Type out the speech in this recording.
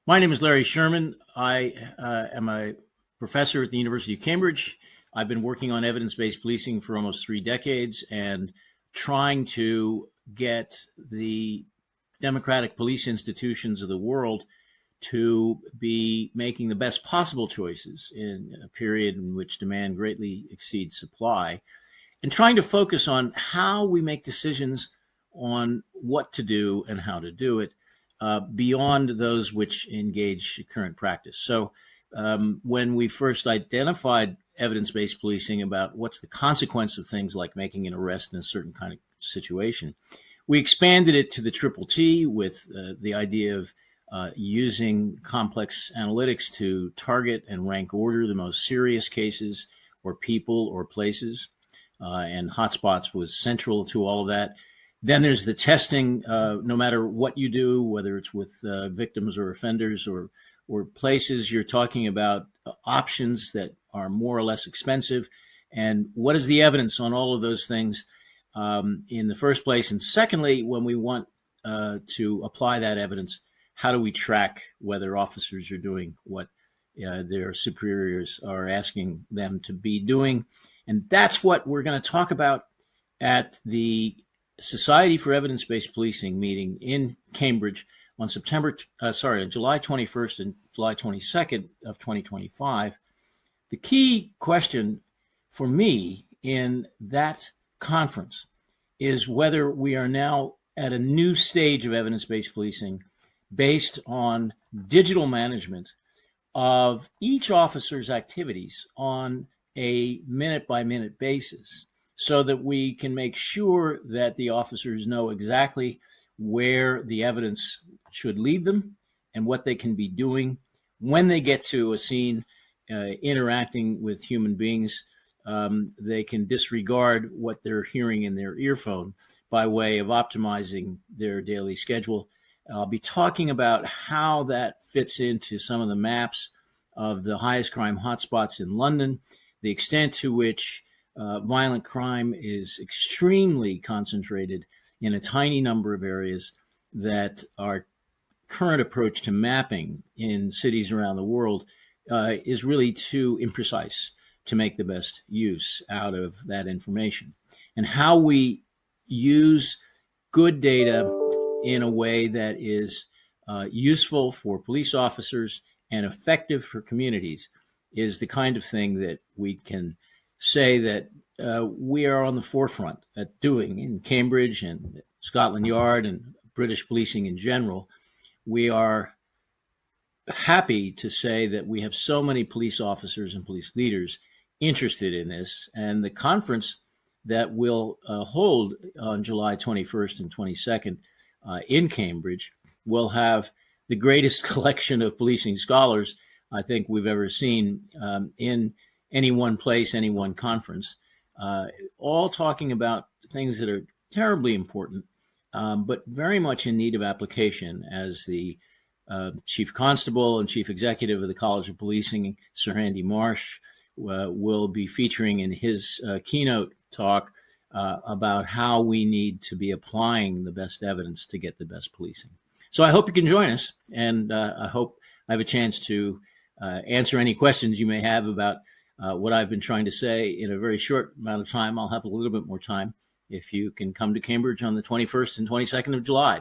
My name is Larry Sherman. I am a professor at the University of Cambridge. I've been working on evidence-based policing for almost 3 decades and trying to get the democratic police institutions of the world to be making the best possible choices in a period in which demand greatly exceeds supply, and trying to focus on how we make decisions on what to do and how to do it, beyond those which engage current practice. So when we first identified evidence-based policing about what's the consequence of things like making an arrest in a certain kind of situation, we expanded it to the triple T with the idea of using complex analytics to target and rank order the most serious cases or people or places. And hotspots was central to all of that. Then there's the testing, no matter what you do, whether it's with victims or offenders or places, you're talking about options that are more or less expensive. And what is the evidence on all of those things in the first place? And secondly, when we want to apply that evidence, how do we track whether officers are doing what their superiors are asking them to be doing? And that's what we're going to talk about at the Society for Evidence-Based Policing meeting in Cambridge on July 21st and July 22nd of 2025. The key question for me in that conference is whether we are now at a new stage of evidence-based policing based on digital management of each officer's activities on a minute-by-minute basis, so that we can make sure that the officers know exactly where the evidence should lead them and what they can be doing when they get to a scene interacting with human beings. They can disregard what they're hearing in their earphone by way of optimizing their daily schedule. I'll be talking about how that fits into some of the maps of the highest crime hotspots in London, the extent to which violent crime is extremely concentrated in a tiny number of areas, that our current approach to mapping in cities around the world is really too imprecise to make the best use out of that information, and how we use good data in a way that is useful for police officers and effective for communities is the kind of thing that we can say that we are on the forefront at doing in Cambridge and Scotland Yard and British policing in general. We are happy to say that we have so many police officers and police leaders interested in this, and the conference that we'll hold on July 21st and 22nd in Cambridge will have the greatest collection of policing scholars I think we've ever seen in any one place, any one conference, all talking about things that are terribly important, but very much in need of application. As the Chief Constable and Chief Executive of the College of Policing, Sir Andy Marsh, will be featuring in his keynote talk about how we need to be applying the best evidence to get the best policing. So I hope you can join us, and I hope I have a chance to answer any questions you may have about what I've been trying to say in a very short amount of time. I'll have a little bit more time if you can come to Cambridge on the 21st and 22nd of July.